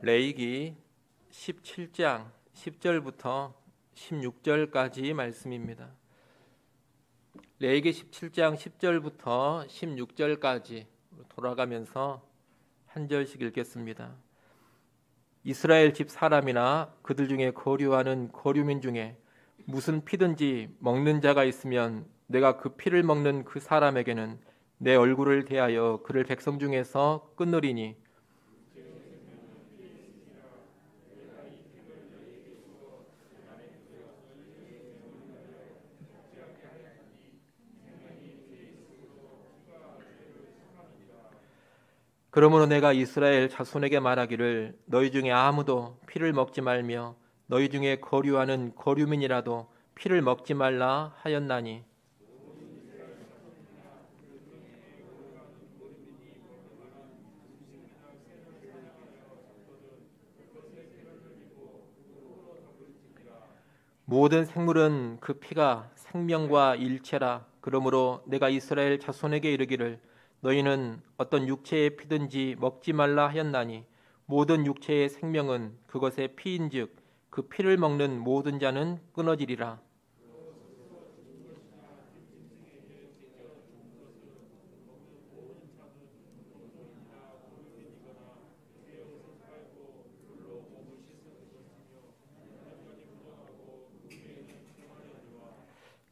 레위기 17장 10절부터 16절까지 말씀입니다. 레위기 17장 10절부터 16절까지 돌아가면서 한 절씩 읽겠습니다. 이스라엘 집 사람이나 그들 중에 거류하는 거류민 중에 무슨 피든지 먹는 자가 있으면 내가 그 피를 먹는 그 사람에게는 내 얼굴을 대하여 그를 백성 중에서 끊으리니 그러므로 내가 이스라엘 자손에게 말하기를 너희 중에 아무도 피를 먹지 말며 너희 중에 거류하는 거류민이라도 피를 먹지 말라 하였나니 모든 생물은 그 피가 생명과 일체라. 그러므로 내가 이스라엘 자손에게 이르기를 너희는 어떤 육체의 피든지 먹지 말라 하였나니 모든 육체의 생명은 그것의 피인즉 그 피를 먹는 모든 자는 끊어지리라.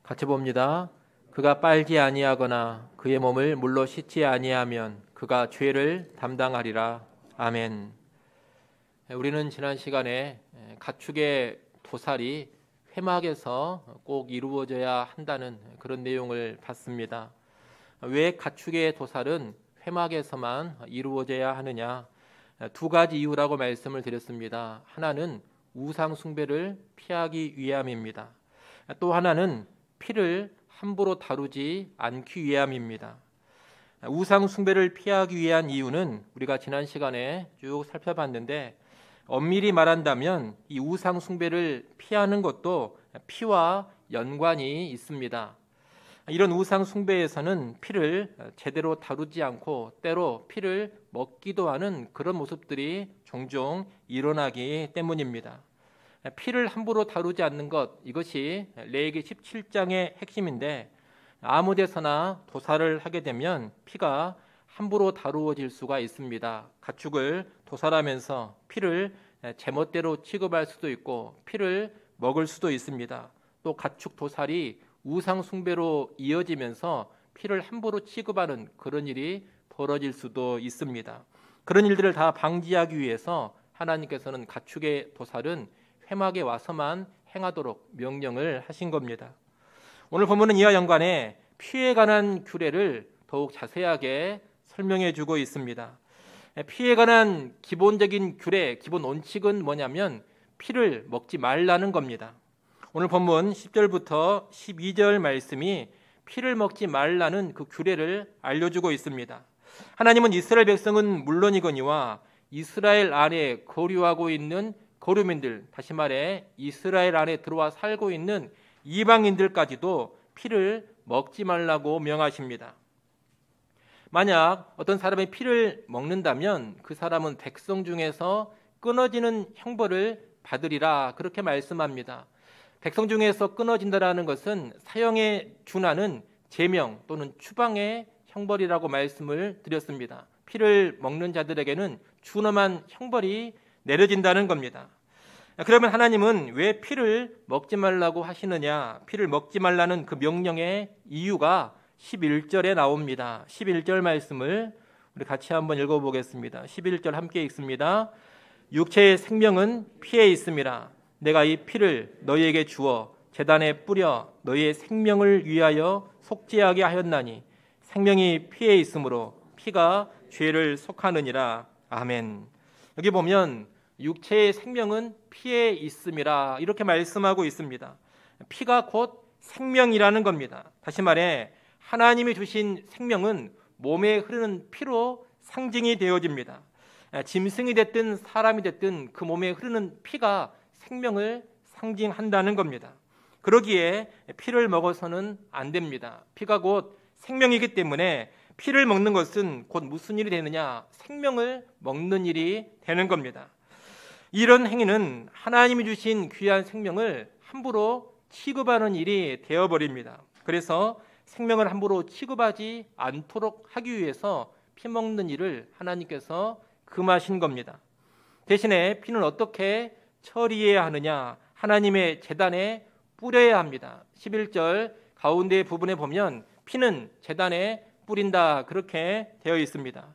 같이 봅니다. 그가 빨지 아니하거나 그의 몸을 물로 씻지 아니하면 그가 죄를 담당하리라. 아멘. 우리는 지난 시간에 가축의 도살이 회막에서 꼭 이루어져야 한다는 그런 내용을 봤습니다. 왜 가축의 도살은 회막에서만 이루어져야 하느냐? 두 가지 이유라고 말씀을 드렸습니다. 하나는 우상 숭배를 피하기 위함입니다. 또 하나는 피를 함부로 다루지 않기 위함입니다. 우상 숭배를 피하기 위한 이유는 우리가 지난 시간에 쭉 살펴봤는데 엄밀히 말한다면 이 우상 숭배를 피하는 것도 피와 연관이 있습니다. 이런 우상 숭배에서는 피를 제대로 다루지 않고 때로 피를 먹기도 하는 그런 모습들이 종종 일어나기 때문입니다. 피를 함부로 다루지 않는 것, 이것이 레위기 17장의 핵심인데 아무 데서나 도살을 하게 되면 피가 함부로 다루어질 수가 있습니다. 가축을 도살하면서 피를 제멋대로 취급할 수도 있고 피를 먹을 수도 있습니다. 또 가축 도살이 우상 숭배로 이어지면서 피를 함부로 취급하는 그런 일이 벌어질 수도 있습니다. 그런 일들을 다 방지하기 위해서 하나님께서는 가축의 도살은 회막에 와서만 행하도록 명령을 하신 겁니다. 오늘 본문은 이와 연관해 피에 관한 규례를 더욱 자세하게 설명해 주고 있습니다. 피에 관한 기본적인 규례, 기본 원칙은 뭐냐면 피를 먹지 말라는 겁니다. 오늘 본문 10절부터 12절 말씀이 피를 먹지 말라는 그 규례를 알려주고 있습니다. 하나님은 이스라엘 백성은 물론이거니와 이스라엘 안에 거류하고 있는 거류민들, 다시 말해 이스라엘 안에 들어와 살고 있는 이방인들까지도 피를 먹지 말라고 명하십니다. 만약 어떤 사람이 피를 먹는다면 그 사람은 백성 중에서 끊어지는 형벌을 받으리라, 그렇게 말씀합니다. 백성 중에서 끊어진다라는 것은 사형에 준하는 제명 또는 추방의 형벌이라고 말씀을 드렸습니다. 피를 먹는 자들에게는 준엄한 형벌이 내려진다는 겁니다. 그러면 하나님은 왜 피를 먹지 말라고 하시느냐? 피를 먹지 말라는 그 명령의 이유가 11절에 나옵니다. 11절 말씀을 우리 같이 한번 읽어보겠습니다. 11절 함께 읽습니다. 육체의 생명은 피에 있음이라. 내가 이 피를 너희에게 주어 제단에 뿌려 너희의 생명을 위하여 속죄하게 하였나니 생명이 피에 있으므로 피가 죄를 속하느니라. 아멘. 여기 보면 육체의 생명은 피에 있음이라 이렇게 말씀하고 있습니다. 피가 곧 생명이라는 겁니다. 다시 말해 하나님이 주신 생명은 몸에 흐르는 피로 상징이 되어집니다. 짐승이 됐든 사람이 됐든 그 몸에 흐르는 피가 생명을 상징한다는 겁니다. 그러기에 피를 먹어서는 안 됩니다. 피가 곧 생명이기 때문에 피를 먹는 것은 곧 무슨 일이 되느냐? 생명을 먹는 일이 되는 겁니다. 이런 행위는 하나님이 주신 귀한 생명을 함부로 취급하는 일이 되어버립니다. 그래서 생명을 함부로 취급하지 않도록 하기 위해서 피 먹는 일을 하나님께서 금하신 겁니다. 대신에 피는 어떻게 처리해야 하느냐? 하나님의 제단에 뿌려야 합니다. 11절 가운데 부분에 보면 피는 제단에 뿌린다 그렇게 되어 있습니다.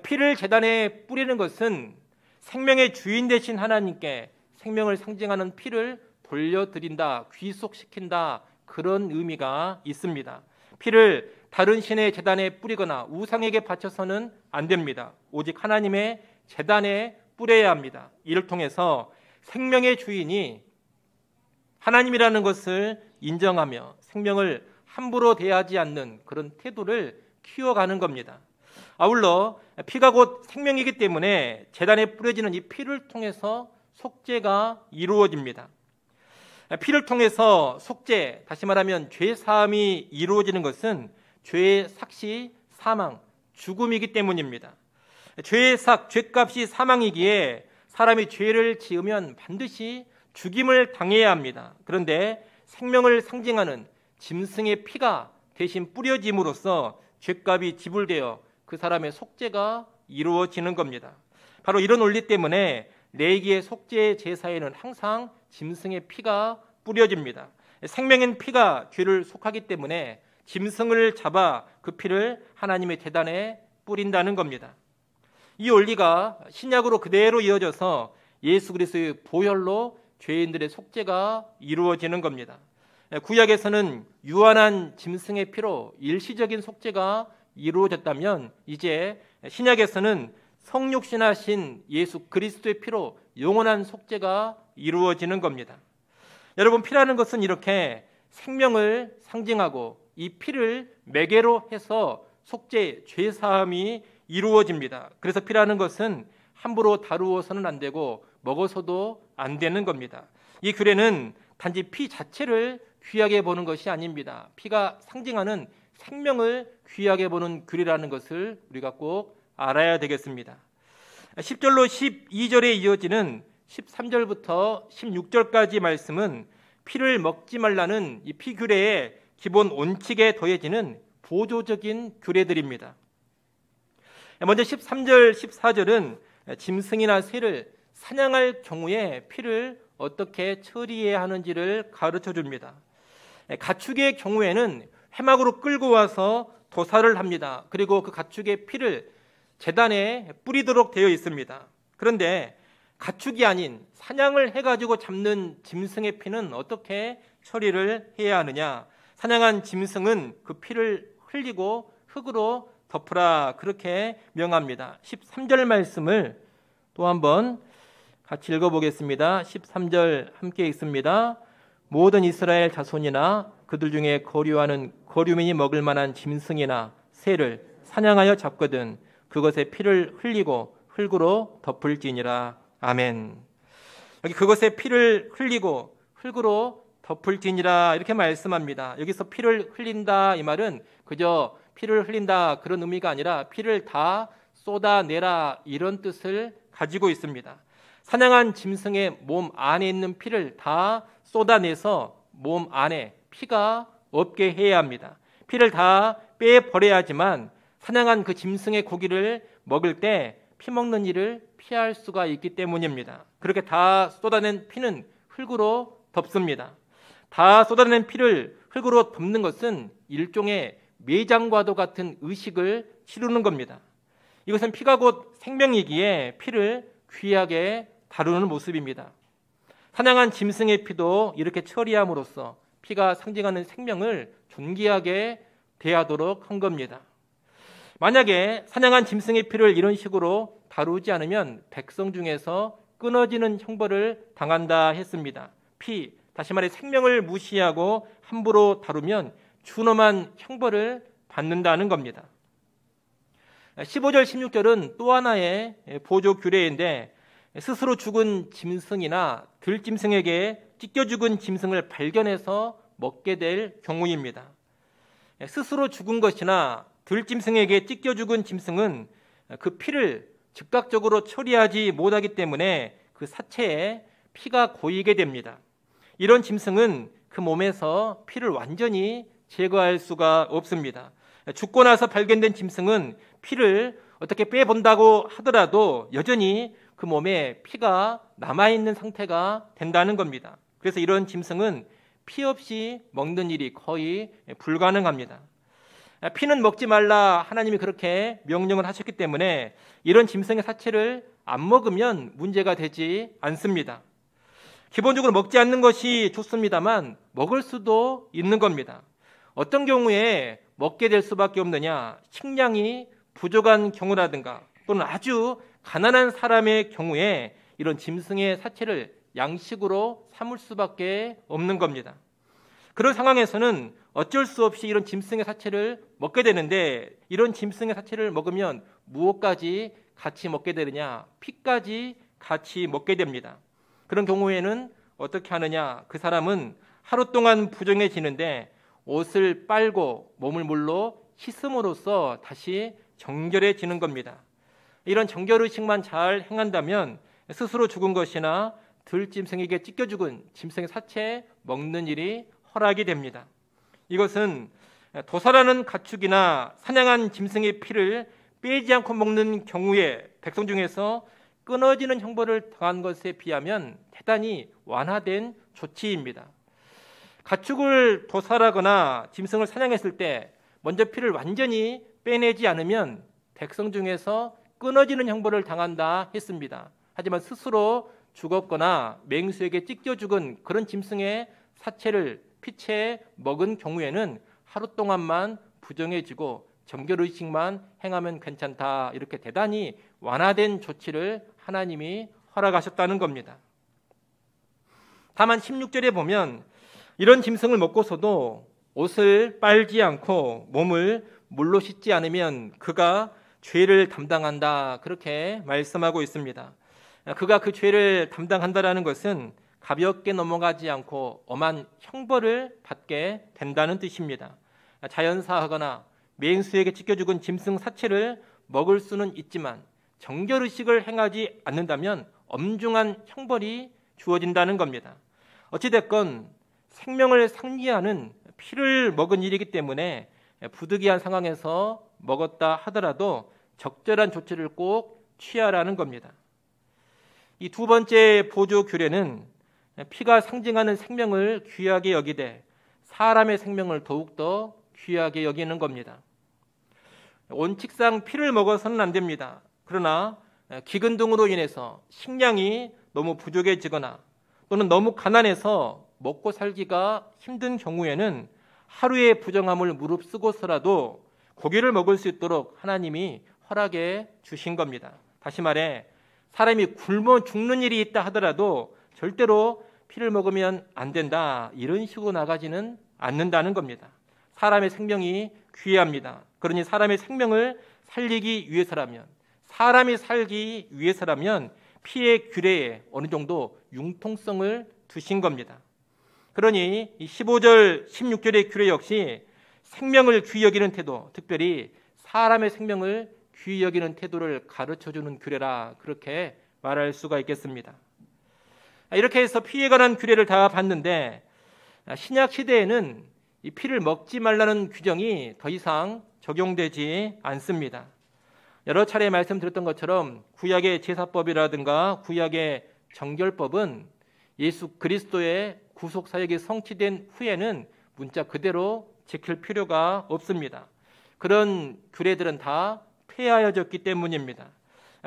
피를 제단에 뿌리는 것은 생명의 주인 되신 하나님께 생명을 상징하는 피를 돌려드린다, 귀속시킨다 그런 의미가 있습니다. 피를 다른 신의 제단에 뿌리거나 우상에게 바쳐서는 안 됩니다. 오직 하나님의 제단에 뿌려야 합니다. 이를 통해서 생명의 주인이 하나님이라는 것을 인정하며 생명을 함부로 대하지 않는 그런 태도를 키워가는 겁니다. 아울러 피가 곧 생명이기 때문에 제단에 뿌려지는 이 피를 통해서 속죄가 이루어집니다. 피를 통해서 속죄, 다시 말하면 죄 사함이 이루어지는 것은 죄의 삭시, 사망, 죽음이기 때문입니다. 죄의 삭, 죄값이 사망이기에 사람이 죄를 지으면 반드시 죽임을 당해야 합니다. 그런데 생명을 상징하는 짐승의 피가 대신 뿌려짐으로써 죄값이 지불되어 그 사람의 속죄가 이루어지는 겁니다. 바로 이런 원리 때문에 레위기의 속죄 제사에는 항상 짐승의 피가 뿌려집니다. 생명인 피가 죄를 속하기 때문에 짐승을 잡아 그 피를 하나님의 제단에 뿌린다는 겁니다. 이 원리가 신약으로 그대로 이어져서 예수 그리스도의 보혈로 죄인들의 속죄가 이루어지는 겁니다. 구약에서는 유한한 짐승의 피로 일시적인 속죄가 이루어졌다면 이제 신약에서는 성육신하신 예수 그리스도의 피로 영원한 속죄가 이루어지는 겁니다. 여러분, 피라는 것은 이렇게 생명을 상징하고 이 피를 매개로 해서 속죄, 죄사함이 이루어집니다. 그래서 피라는 것은 함부로 다루어서는 안 되고 먹어서도 안 되는 겁니다. 이 규례는 단지 피 자체를 귀하게 보는 것이 아닙니다. 피가 상징하는 생명을 귀하게 보는 규례라는 것을 우리가 꼭 알아야 되겠습니다. 10절로 12절에 이어지는 13절부터 16절까지 말씀은 피를 먹지 말라는 이 피규례의 기본 원칙에 더해지는 보조적인 규례들입니다. 먼저 13절, 14절은 짐승이나 새를 사냥할 경우에 피를 어떻게 처리해야 하는지를 가르쳐 줍니다. 가축의 경우에는 회막으로 끌고 와서 도살을 합니다. 그리고 그 가축의 피를 제단에 뿌리도록 되어 있습니다. 그런데 가축이 아닌 사냥을 해가지고 잡는 짐승의 피는 어떻게 처리를 해야 하느냐? 사냥한 짐승은 그 피를 흘리고 흙으로 덮으라 그렇게 명합니다. 13절 말씀을 또 한번 같이 읽어보겠습니다. 13절 함께 읽습니다. 모든 이스라엘 자손이나 그들 중에 거류하는 거류민이 먹을 만한 짐승이나 새를 사냥하여 잡거든 그것의 피를 흘리고 흙으로 덮을지니라. 아멘. 여기 그것의 피를 흘리고 흙으로 덮을지니라 이렇게 말씀합니다. 여기서 피를 흘린다 이 말은 그저 피를 흘린다 그런 의미가 아니라 피를 다 쏟아내라 이런 뜻을 가지고 있습니다. 사냥한 짐승의 몸 안에 있는 피를 다 쏟아내서 몸 안에 피가 없게 해야 합니다. 피를 다 빼버려야지만 사냥한 그 짐승의 고기를 먹을 때 피 먹는 일을 피할 수가 있기 때문입니다. 그렇게 다 쏟아낸 피는 흙으로 덮습니다. 다 쏟아낸 피를 흙으로 덮는 것은 일종의 매장과도 같은 의식을 치르는 겁니다. 이것은 피가 곧 생명이기에 피를 귀하게 다루는 모습입니다. 사냥한 짐승의 피도 이렇게 처리함으로써 피가 상징하는 생명을 존귀하게 대하도록 한 겁니다. 만약에 사냥한 짐승의 피를 이런 식으로 다루지 않으면 백성 중에서 끊어지는 형벌을 당한다 했습니다. 피, 다시 말해 생명을 무시하고 함부로 다루면 준엄한 형벌을 받는다는 겁니다. 15절, 16절은 또 하나의 보조 규례인데 스스로 죽은 짐승이나 들짐승에게 찢겨 죽은 짐승을 발견해서 먹게 될 경우입니다. 스스로 죽은 것이나 들짐승에게 찢겨 죽은 짐승은 그 피를 즉각적으로 처리하지 못하기 때문에 그 사체에 피가 고이게 됩니다. 이런 짐승은 그 몸에서 피를 완전히 제거할 수가 없습니다. 죽고 나서 발견된 짐승은 피를 어떻게 빼본다고 하더라도 여전히 그 몸에 피가 남아있는 상태가 된다는 겁니다. 그래서 이런 짐승은 피 없이 먹는 일이 거의 불가능합니다. 피는 먹지 말라 하나님이 그렇게 명령을 하셨기 때문에 이런 짐승의 사체를 안 먹으면 문제가 되지 않습니다. 기본적으로 먹지 않는 것이 좋습니다만 먹을 수도 있는 겁니다. 어떤 경우에 먹게 될 수밖에 없느냐? 식량이 부족한 경우라든가 또는 아주 가난한 사람의 경우에 이런 짐승의 사체를 양식으로 삼을 수밖에 없는 겁니다. 그런 상황에서는 어쩔 수 없이 이런 짐승의 사체를 먹게 되는데 이런 짐승의 사체를 먹으면 무엇까지 같이 먹게 되느냐? 피까지 같이 먹게 됩니다. 그런 경우에는 어떻게 하느냐? 그 사람은 하루 동안 부정해지는데 옷을 빨고 몸을 물로 씻음으로써 다시 정결해지는 겁니다. 이런 정결의식만 잘 행한다면 스스로 죽은 것이나 들짐승에게 찢겨 죽은 짐승의 사체 먹는 일이 허락이 됩니다. 이것은 도살하는 가축이나 사냥한 짐승의 피를 빼지 않고 먹는 경우에 백성 중에서 끊어지는 형벌을 당한 것에 비하면 대단히 완화된 조치입니다. 가축을 도살하거나 짐승을 사냥했을 때 먼저 피를 완전히 빼내지 않으면 백성 중에서 끊어지는 형벌을 당한다 했습니다. 하지만 스스로 죽었거나 맹수에게 찢겨 죽은 그런 짐승의 사체를 피채 먹은 경우에는 하루 동안만 부정해지고 정결의식만 행하면 괜찮다, 이렇게 대단히 완화된 조치를 하나님이 허락하셨다는 겁니다. 다만 16절에 보면 이런 짐승을 먹고서도 옷을 빨지 않고 몸을 물로 씻지 않으면 그가 죄를 담당한다, 그렇게 말씀하고 있습니다. 그가 그 죄를 담당한다라는 것은 가볍게 넘어가지 않고 엄한 형벌을 받게 된다는 뜻입니다. 자연사하거나 맹수에게 찢겨 죽은 짐승 사체를 먹을 수는 있지만 정결의식을 행하지 않는다면 엄중한 형벌이 주어진다는 겁니다. 어찌됐건 생명을 상기하는 피를 먹은 일이기 때문에 부득이한 상황에서 먹었다 하더라도 적절한 조치를 꼭 취하라는 겁니다. 이 두 번째 보조 규례는 피가 상징하는 생명을 귀하게 여기되 사람의 생명을 더욱더 귀하게 여기는 겁니다. 원칙상 피를 먹어서는 안 됩니다. 그러나 기근 등으로 인해서 식량이 너무 부족해지거나 또는 너무 가난해서 먹고 살기가 힘든 경우에는 하루의 부정함을 무릅쓰고서라도 고기를 먹을 수 있도록 하나님이 허락해 주신 겁니다. 다시 말해 사람이 굶어 죽는 일이 있다 하더라도 절대로 피를 먹으면 안 된다, 이런 식으로 나가지는 않는다는 겁니다. 사람의 생명이 귀합니다. 그러니 사람의 생명을 살리기 위해서라면, 사람이 살기 위해서라면 피의 규례에 어느 정도 융통성을 두신 겁니다. 그러니 15절, 16절의 규례 역시 생명을 귀히 여기는 태도, 특별히 사람의 생명을 귀히 여기는 태도를 가르쳐주는 규례라, 그렇게 말할 수가 있겠습니다. 이렇게 해서 피에 관한 규례를 다 봤는데 신약 시대에는 이 피를 먹지 말라는 규정이 더 이상 적용되지 않습니다. 여러 차례 말씀드렸던 것처럼 구약의 제사법이라든가 구약의 정결법은 예수 그리스도의 구속 사역이 성취된 후에는 문자 그대로 지킬 필요가 없습니다. 그런 규례들은 다 폐하여졌기 때문입니다.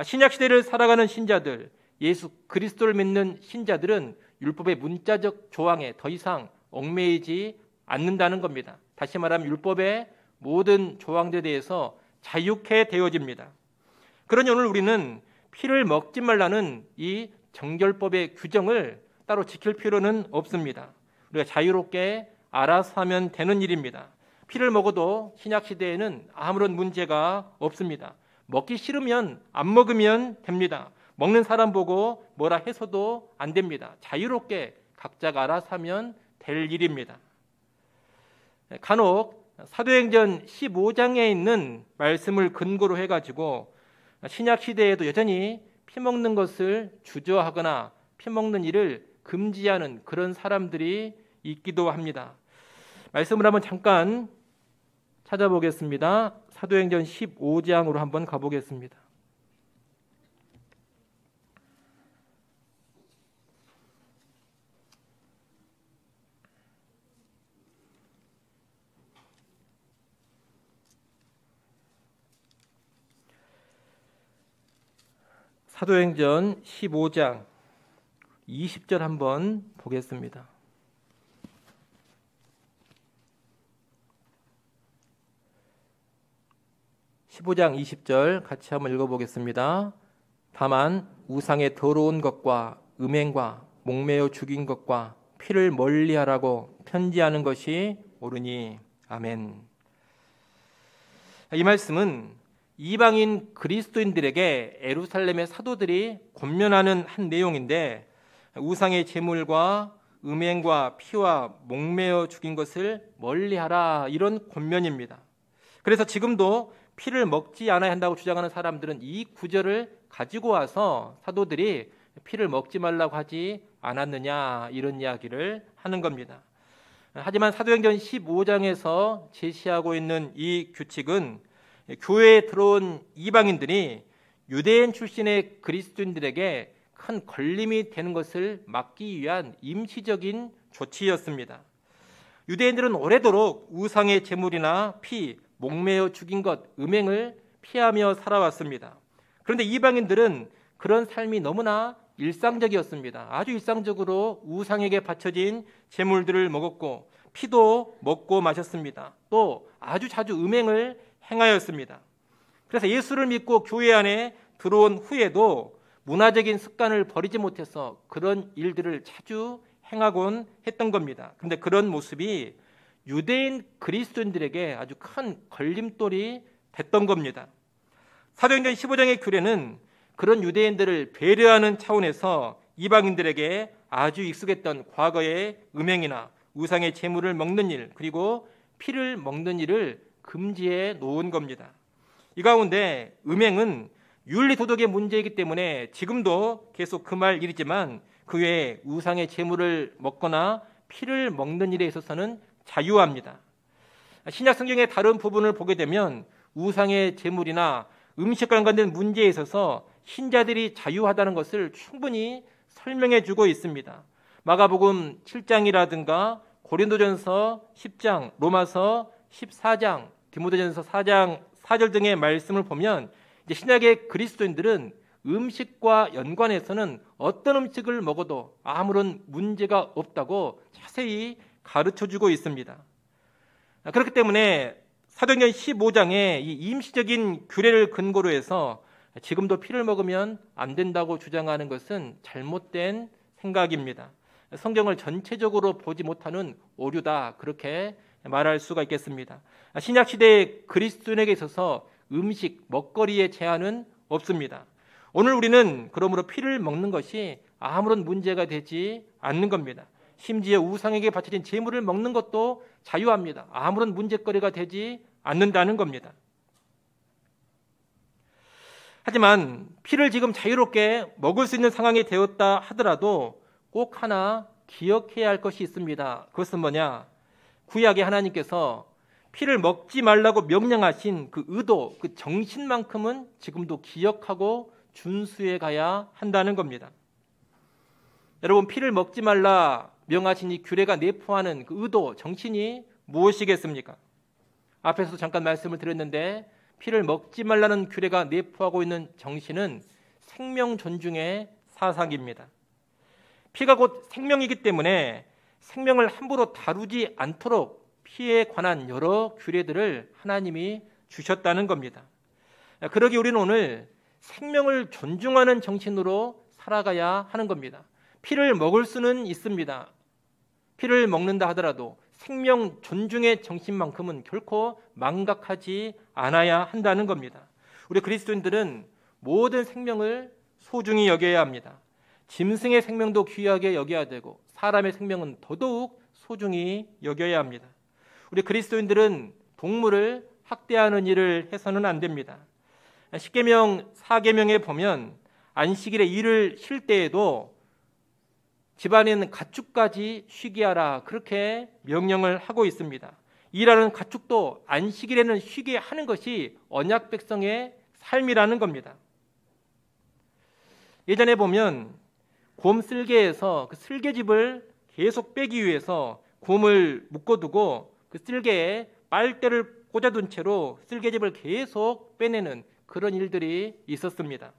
신약 시대를 살아가는 신자들, 예수 그리스도를 믿는 신자들은 율법의 문자적 조항에 더 이상 얽매이지 않는다는 겁니다. 다시 말하면 율법의 모든 조항들에 대해서 자유케 되어집니다. 그러니 오늘 우리는 피를 먹지 말라는 이 정결법의 규정을 따로 지킬 필요는 없습니다. 우리가 자유롭게 알아서 하면 되는 일입니다. 피를 먹어도 신약 시대에는 아무런 문제가 없습니다. 먹기 싫으면 안 먹으면 됩니다. 먹는 사람 보고 뭐라 해서도 안 됩니다. 자유롭게 각자가 알아서 하면 될 일입니다. 간혹 사도행전 15장에 있는 말씀을 근거로 해가지고 신약 시대에도 여전히 피먹는 것을 주저하거나 피먹는 일을 금지하는 그런 사람들이 있기도 합니다. 말씀을 한번 잠깐 찾아보겠습니다. 사도행전 15장으로 한번 가보겠습니다. 사도행전 15장 20절 한번 보겠습니다. 15장 20절 같이 한번 읽어보겠습니다. 다만 우상의 더러운 것과 음행과 목매어 죽인 것과 피를 멀리하라고 편지하는 것이 옳으니. 아멘. 이 말씀은 이방인 그리스도인들에게 예루살렘의 사도들이 권면하는 한 내용인데, 우상의 제물과 음행과 피와 목매어 죽인 것을 멀리하라, 이런 권면입니다. 그래서 지금도 피를 먹지 않아야 한다고 주장하는 사람들은 이 구절을 가지고 와서 사도들이 피를 먹지 말라고 하지 않았느냐, 이런 이야기를 하는 겁니다. 하지만 사도행전 15장에서 제시하고 있는 이 규칙은 교회에 들어온 이방인들이 유대인 출신의 그리스도인들에게 큰 걸림이 되는 것을 막기 위한 임시적인 조치였습니다. 유대인들은 오래도록 우상의 제물이나 피, 목매어 죽인 것, 음행을 피하며 살아왔습니다. 그런데 이방인들은 그런 삶이 너무나 일상적이었습니다. 아주 일상적으로 우상에게 바쳐진 제물들을 먹었고 피도 먹고 마셨습니다. 또 아주 자주 음행을 행하였습니다. 그래서 예수를 믿고 교회 안에 들어온 후에도 문화적인 습관을 버리지 못해서 그런 일들을 자주 행하곤 했던 겁니다. 그런데 그런 모습이 유대인 그리스도인들에게 아주 큰 걸림돌이 됐던 겁니다. 사도행전 15장의 규례는 그런 유대인들을 배려하는 차원에서 이방인들에게 아주 익숙했던 과거의 음행이나 우상의 제물을 먹는 일, 그리고 피를 먹는 일을 금지해 놓은 겁니다. 이 가운데 음행은 윤리 도덕의 문제이기 때문에 지금도 계속 금할 일이지만, 그 외에 우상의 제물을 먹거나 피를 먹는 일에 있어서는 자유합니다. 신약 성경의 다른 부분을 보게 되면 우상의 제물이나 음식과 관련된 문제에 있어서 신자들이 자유하다는 것을 충분히 설명해 주고 있습니다. 마가복음 7장이라든가 고린도전서 10장, 로마서 14장, 디모데전서 4장 4절 등의 말씀을 보면 이제 신약의 그리스도인들은 음식과 연관해서는 어떤 음식을 먹어도 아무런 문제가 없다고 자세히 가르쳐주고 있습니다. 그렇기 때문에 사도행전 15장의 이 임시적인 규례를 근거로 해서 지금도 피를 먹으면 안 된다고 주장하는 것은 잘못된 생각입니다. 성경을 전체적으로 보지 못하는 오류다, 그렇게 말할 수가 있겠습니다. 신약시대의 그리스도인에게 있어서 음식, 먹거리의 제한은 없습니다. 오늘 우리는 그러므로 피를 먹는 것이 아무런 문제가 되지 않는 겁니다. 심지어 우상에게 바쳐진 제물을 먹는 것도 자유합니다. 아무런 문제거리가 되지 않는다는 겁니다. 하지만 피를 지금 자유롭게 먹을 수 있는 상황이 되었다 하더라도 꼭 하나 기억해야 할 것이 있습니다. 그것은 뭐냐? 구약의 하나님께서 피를 먹지 말라고 명령하신 그 의도, 그 정신만큼은 지금도 기억하고 준수해 가야 한다는 겁니다. 여러분, 피를 먹지 말라 명하신 이 규례가 내포하는 그 의도, 정신이 무엇이겠습니까? 앞에서도 잠깐 말씀을 드렸는데, 피를 먹지 말라는 규례가 내포하고 있는 정신은 생명 존중의 사상입니다. 피가 곧 생명이기 때문에 생명을 함부로 다루지 않도록 피에 관한 여러 규례들을 하나님이 주셨다는 겁니다. 그러기 우리는 오늘 생명을 존중하는 정신으로 살아가야 하는 겁니다. 피를 먹을 수는 있습니다. 피를 먹는다 하더라도 생명 존중의 정신만큼은 결코 망각하지 않아야 한다는 겁니다. 우리 그리스도인들은 모든 생명을 소중히 여겨야 합니다. 짐승의 생명도 귀하게 여겨야 되고 사람의 생명은 더더욱 소중히 여겨야 합니다. 우리 그리스도인들은 동물을 학대하는 일을 해서는 안 됩니다. 십계명 4계명에 보면 안식일에 일을 쉴 때에도 집안에 있는 가축까지 쉬게 하라, 그렇게 명령을 하고 있습니다. 일하는 가축도 안식일에는 쉬게 하는 것이 언약 백성의 삶이라는 겁니다. 예전에 보면 곰 쓸개에서 그 쓸개즙을 계속 빼기 위해서 곰을 묶어두고 그 쓸개에 빨대를 꽂아둔 채로 쓸개즙을 계속 빼내는 그런 일들이 있었습니다.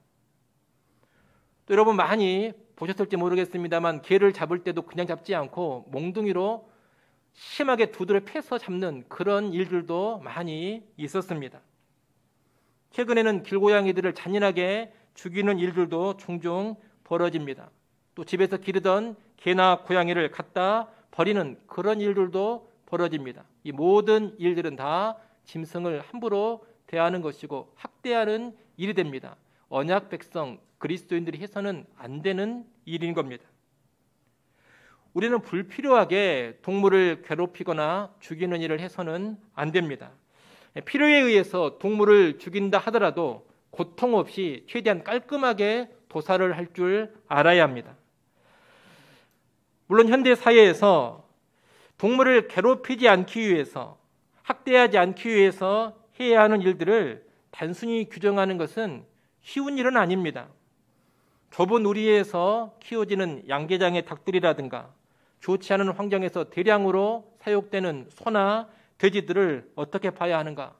또 여러분 많이 보셨을지 모르겠습니다만 개를 잡을 때도 그냥 잡지 않고 몽둥이로 심하게 두드려 패서 잡는 그런 일들도 많이 있었습니다. 최근에는 길고양이들을 잔인하게 죽이는 일들도 종종 벌어집니다. 또 집에서 기르던 개나 고양이를 갖다 버리는 그런 일들도 벌어집니다. 이 모든 일들은 다 짐승을 함부로 대하는 것이고 학대하는 일이 됩니다. 언약 백성 그리스도인들이 해서는 안 되는 일인 겁니다. 우리는 불필요하게 동물을 괴롭히거나 죽이는 일을 해서는 안 됩니다. 필요에 의해서 동물을 죽인다 하더라도 고통 없이 최대한 깔끔하게 도살을 할 줄 알아야 합니다. 물론 현대 사회에서 동물을 괴롭히지 않기 위해서, 학대하지 않기 위해서 해야 하는 일들을 단순히 규정하는 것은 쉬운 일은 아닙니다. 좁은 우리에서 키워지는 양계장의 닭들이라든가 좋지 않은 환경에서 대량으로 사육되는 소나 돼지들을 어떻게 봐야 하는가?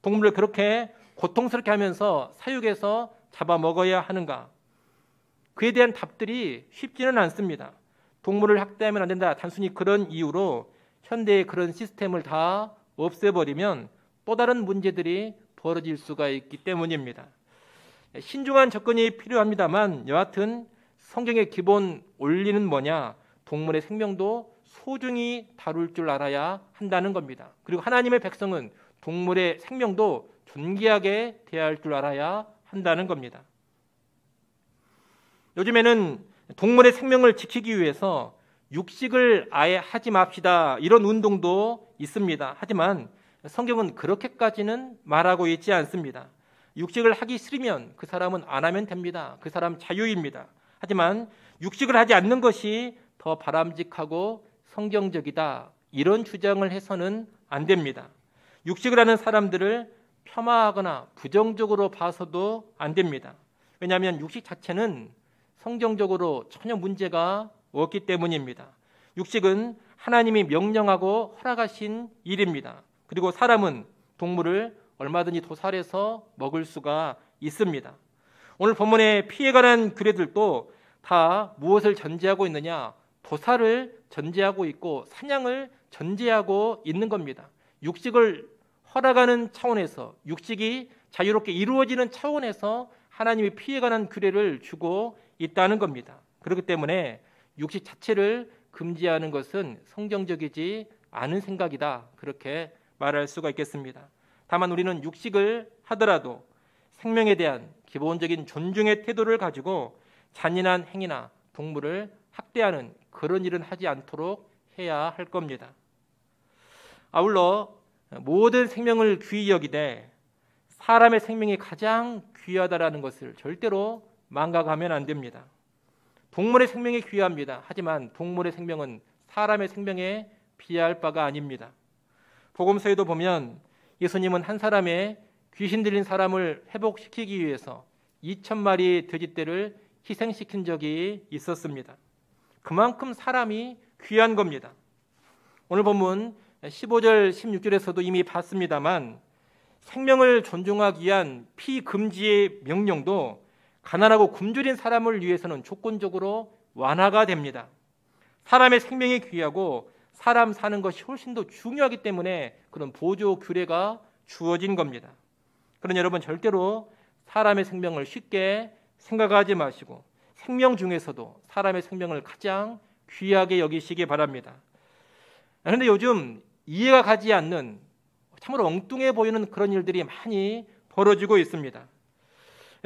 동물을 그렇게 고통스럽게 하면서 사육해서 잡아먹어야 하는가? 그에 대한 답들이 쉽지는 않습니다. 동물을 학대하면 안 된다, 단순히 그런 이유로 현대의 그런 시스템을 다 없애버리면 또 다른 문제들이 벌어질 수가 있기 때문입니다. 신중한 접근이 필요합니다만 여하튼 성경의 기본 원리는 뭐냐? 동물의 생명도 소중히 다룰 줄 알아야 한다는 겁니다. 그리고 하나님의 백성은 동물의 생명도 존귀하게 대할 줄 알아야 한다는 겁니다. 요즘에는 동물의 생명을 지키기 위해서 육식을 아예 하지 맙시다, 이런 운동도 있습니다. 하지만 성경은 그렇게까지는 말하고 있지 않습니다. 육식을 하기 싫으면 그 사람은 안 하면 됩니다. 그 사람 자유입니다. 하지만 육식을 하지 않는 것이 더 바람직하고 성경적이다, 이런 주장을 해서는 안 됩니다. 육식을 하는 사람들을 폄하하거나 부정적으로 봐서도 안 됩니다. 왜냐하면 육식 자체는 성경적으로 전혀 문제가 없기 때문입니다. 육식은 하나님이 명령하고 허락하신 일입니다. 그리고 사람은 동물을 얼마든지 도살해서 먹을 수가 있습니다. 오늘 본문에 피해 관한 규례들도 다 무엇을 전제하고 있느냐? 도살을 전제하고 있고 사냥을 전제하고 있는 겁니다. 육식을 허락하는 차원에서, 육식이 자유롭게 이루어지는 차원에서 하나님이 피해 관한 규례를 주고 있다는 겁니다. 그렇기 때문에 육식 자체를 금지하는 것은 성경적이지 않은 생각이다, 그렇게 말할 수가 있겠습니다. 다만 우리는 육식을 하더라도 생명에 대한 기본적인 존중의 태도를 가지고 잔인한 행위나 동물을 학대하는 그런 일은 하지 않도록 해야 할 겁니다. 아울러 모든 생명을 귀히 여기되 사람의 생명이 가장 귀하다라는 것을 절대로 망각하면 안 됩니다. 동물의 생명이 귀합니다. 하지만 동물의 생명은 사람의 생명에 비할 바가 아닙니다. 복음서에도 보면 예수님은 한 사람의 귀신 들린 사람을 회복시키기 위해서 2,000마리 돼지떼를 희생시킨 적이 있었습니다. 그만큼 사람이 귀한 겁니다. 오늘 본문 15절 16절에서도 이미 봤습니다만 생명을 존중하기 위한 피금지의 명령도 가난하고 굶주린 사람을 위해서는 조건적으로 완화가 됩니다. 사람의 생명이 귀하고 사람 사는 것이 훨씬 더 중요하기 때문에 그런 보조 규례가 주어진 겁니다. 그러나 여러분 절대로 사람의 생명을 쉽게 생각하지 마시고 생명 중에서도 사람의 생명을 가장 귀하게 여기시기 바랍니다. 그런데 요즘 이해가 가지 않는 참으로 엉뚱해 보이는 그런 일들이 많이 벌어지고 있습니다.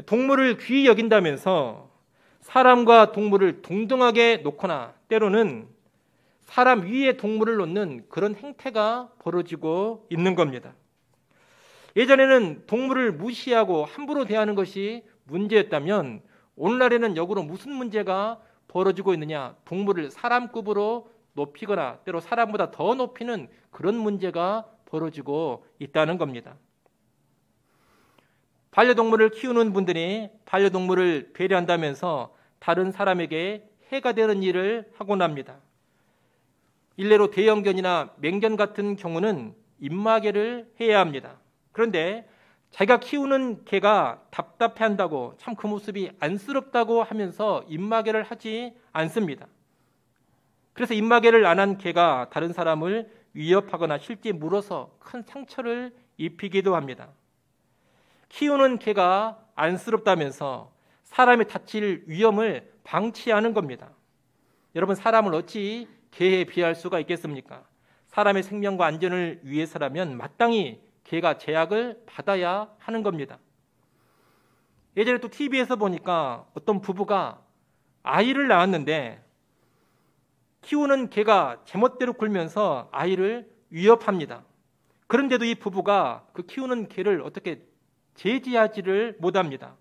동물을 귀히 여긴다면서 사람과 동물을 동등하게 놓거나 때로는 사람 위에 동물을 놓는 그런 행태가 벌어지고 있는 겁니다. 예전에는 동물을 무시하고 함부로 대하는 것이 문제였다면 오늘날에는 역으로 무슨 문제가 벌어지고 있느냐? 동물을 사람급으로 높이거나 때로 사람보다 더 높이는 그런 문제가 벌어지고 있다는 겁니다. 반려동물을 키우는 분들이 반려동물을 배려한다면서 다른 사람에게 해가 되는 일을 하곤 합니다. 일례로 대형견이나 맹견 같은 경우는 입마개를 해야 합니다. 그런데 자기가 키우는 개가 답답해한다고 참 그 모습이 안쓰럽다고 하면서 입마개를 하지 않습니다. 그래서 입마개를 안 한 개가 다른 사람을 위협하거나 실제 물어서 큰 상처를 입히기도 합니다. 키우는 개가 안쓰럽다면서 사람이 다칠 위험을 방치하는 겁니다. 여러분, 사람을 어찌 개에 비할 수가 있겠습니까? 사람의 생명과 안전을 위해서라면 마땅히 개가 제약을 받아야 하는 겁니다. 예전에 또 TV에서 보니까 어떤 부부가 아이를 낳았는데 키우는 개가 제멋대로 굴면서 아이를 위협합니다. 그런데도 이 부부가 그 키우는 개를 어떻게 제지하지를 못합니다.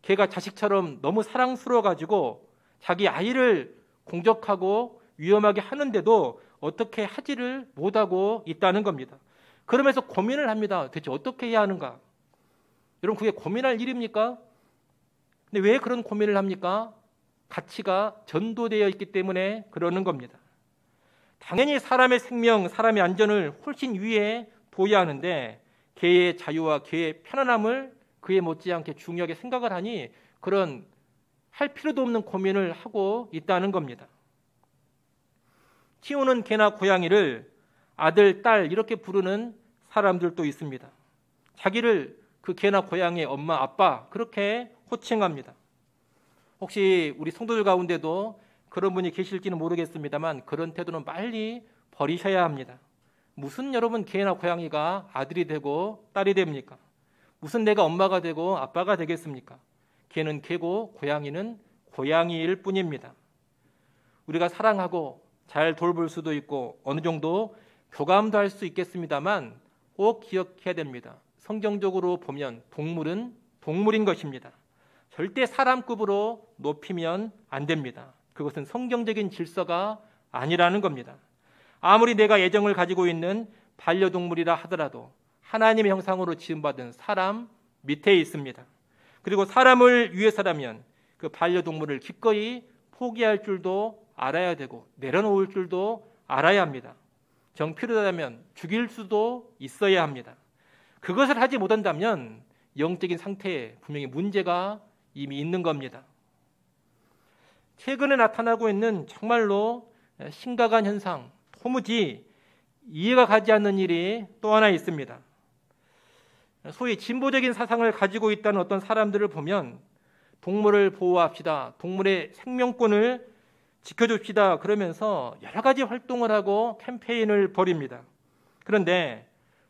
개가 자식처럼 너무 사랑스러워가지고 자기 아이를 공격하고 위험하게 하는데도 어떻게 하지를 못하고 있다는 겁니다. 그러면서 고민을 합니다. 대체 어떻게 해야 하는가? 여러분, 그게 고민할 일입니까? 근데 왜 그런 고민을 합니까? 가치가 전도되어 있기 때문에 그러는 겁니다. 당연히 사람의 생명, 사람의 안전을 훨씬 위에 둬야 하는데 개의 자유와 개의 편안함을 그에 못지않게 중요하게 생각을 하니 그런 할 필요도 없는 고민을 하고 있다는 겁니다. 키우는 개나 고양이를 아들, 딸 이렇게 부르는 사람들도 있습니다. 자기를 그 개나 고양이의 엄마, 아빠 그렇게 호칭합니다. 혹시 우리 성도들 가운데도 그런 분이 계실지는 모르겠습니다만 그런 태도는 빨리 버리셔야 합니다. 무슨 여러분 개나 고양이가 아들이 되고 딸이 됩니까? 무슨 내가 엄마가 되고 아빠가 되겠습니까? 개는 개고 고양이는 고양이일 뿐입니다. 우리가 사랑하고 잘 돌볼 수도 있고 어느 정도 교감도 할 수 있겠습니다만 꼭 기억해야 됩니다. 성경적으로 보면 동물은 동물인 것입니다. 절대 사람급으로 높이면 안 됩니다. 그것은 성경적인 질서가 아니라는 겁니다. 아무리 내가 애정을 가지고 있는 반려동물이라 하더라도 하나님의 형상으로 지음받은 사람 밑에 있습니다. 그리고 사람을 위해서라면 그 반려동물을 기꺼이 포기할 줄도 알아야 되고 내려놓을 줄도 알아야 합니다. 정 필요하다면 죽일 수도 있어야 합니다. 그것을 하지 못한다면 영적인 상태에 분명히 문제가 이미 있는 겁니다. 최근에 나타나고 있는 정말로 심각한 현상, 도무지 이해가 가지 않는 일이 또 하나 있습니다. 소위 진보적인 사상을 가지고 있다는 어떤 사람들을 보면 동물을 보호합시다, 동물의 생명권을 지켜줍시다 그러면서 여러 가지 활동을 하고 캠페인을 벌입니다. 그런데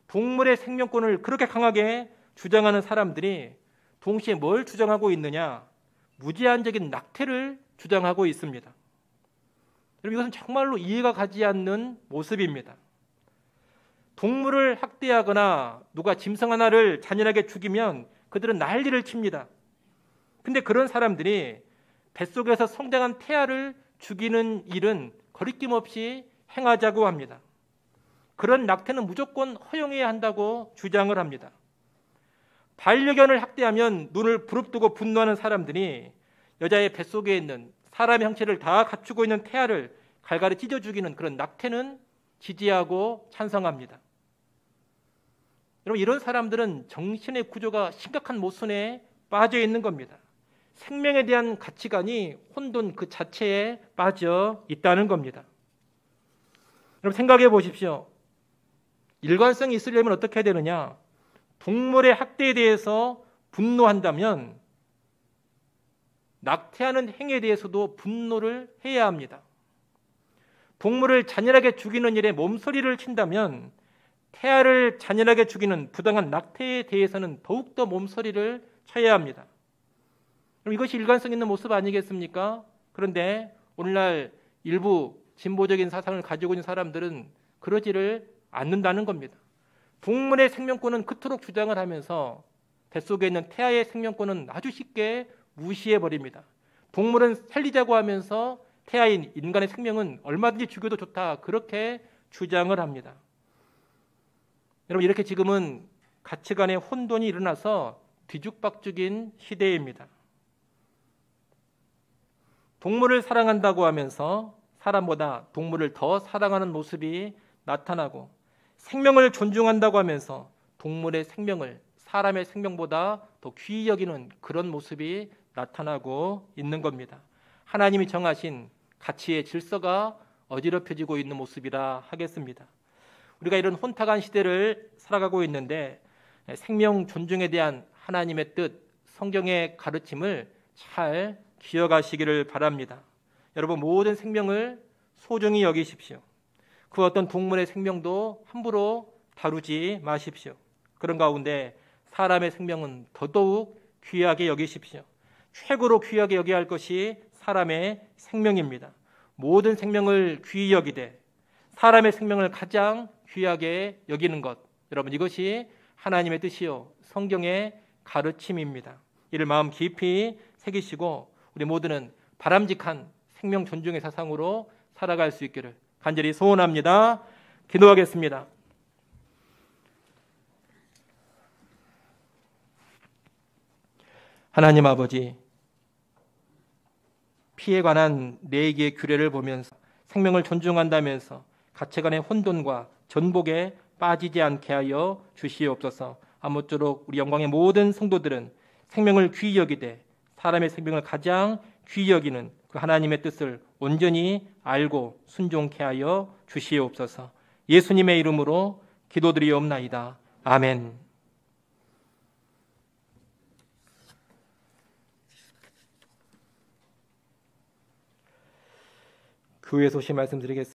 동물의 생명권을 그렇게 강하게 주장하는 사람들이 동시에 뭘 주장하고 있느냐? 무제한적인 낙태를 주장하고 있습니다. 여러분, 이것은 정말로 이해가 가지 않는 모습입니다. 동물을 학대하거나 누가 짐승 하나를 잔인하게 죽이면 그들은 난리를 칩니다. 근데 그런 사람들이 뱃속에서 성장한 태아를 죽이는 일은 거리낌 없이 행하자고 합니다. 그런 낙태는 무조건 허용해야 한다고 주장을 합니다. 반려견을 학대하면 눈을 부릅뜨고 분노하는 사람들이 여자의 뱃속에 있는 사람의 형체를 다 갖추고 있는 태아를 갈갈이 찢어 죽이는 그런 낙태는 지지하고 찬성합니다. 여러분, 이런 사람들은 정신의 구조가 심각한 모순에 빠져 있는 겁니다. 생명에 대한 가치관이 혼돈 그 자체에 빠져 있다는 겁니다. 여러분, 생각해 보십시오. 일관성이 있으려면 어떻게 해야 되느냐? 동물의 학대에 대해서 분노한다면 낙태하는 행위에 대해서도 분노를 해야 합니다. 동물을 잔인하게 죽이는 일에 몸소리를 친다면 태아를 잔인하게 죽이는 부당한 낙태에 대해서는 더욱더 몸소리를 쳐야 합니다. 그럼 이것이 일관성 있는 모습 아니겠습니까? 그런데 오늘날 일부 진보적인 사상을 가지고 있는 사람들은 그러지를 않는다는 겁니다. 동물의 생명권은 그토록 주장을 하면서 뱃속에 있는 태아의 생명권은 아주 쉽게 무시해 버립니다. 동물은 살리자고 하면서 태아인 인간의 생명은 얼마든지 죽여도 좋다, 그렇게 주장을 합니다. 여러분, 이렇게 지금은 가치관의 혼돈이 일어나서 뒤죽박죽인 시대입니다. 동물을 사랑한다고 하면서 사람보다 동물을 더 사랑하는 모습이 나타나고, 생명을 존중한다고 하면서 동물의 생명을 사람의 생명보다 더 귀히 여기는 그런 모습이 나타나고 있는 겁니다. 하나님이 정하신 가치의 질서가 어지럽혀지고 있는 모습이라 하겠습니다. 우리가 이런 혼탁한 시대를 살아가고 있는데 생명 존중에 대한 하나님의 뜻, 성경의 가르침을 잘 기억하시기를 바랍니다. 여러분, 모든 생명을 소중히 여기십시오. 그 어떤 동물의 생명도 함부로 다루지 마십시오. 그런 가운데 사람의 생명은 더더욱 귀하게 여기십시오. 최고로 귀하게 여겨야 할 것이 사람의 생명입니다. 모든 생명을 귀히 여기되 사람의 생명을 가장 귀하게 여기는 것, 여러분, 이것이 하나님의 뜻이요 성경의 가르침입니다. 이를 마음 깊이 새기시고 우리 모두는 바람직한 생명 존중의 사상으로 살아갈 수 있기를 간절히 소원합니다. 기도하겠습니다. 하나님 아버지, 피에 관한 내기의 규례를 보면서 생명을 존중한다면서 가치관의 혼돈과 전복에 빠지지 않게 하여 주시옵소서. 아무쪼록 우리 영광의 모든 성도들은 생명을 귀히 여기되 사람의 생명을 가장 귀히 여기는 그 하나님의 뜻을 온전히 알고 순종케 하여 주시옵소서. 예수님의 이름으로 기도드리옵나이다. 아멘. 교회 소식 말씀드리겠습니다.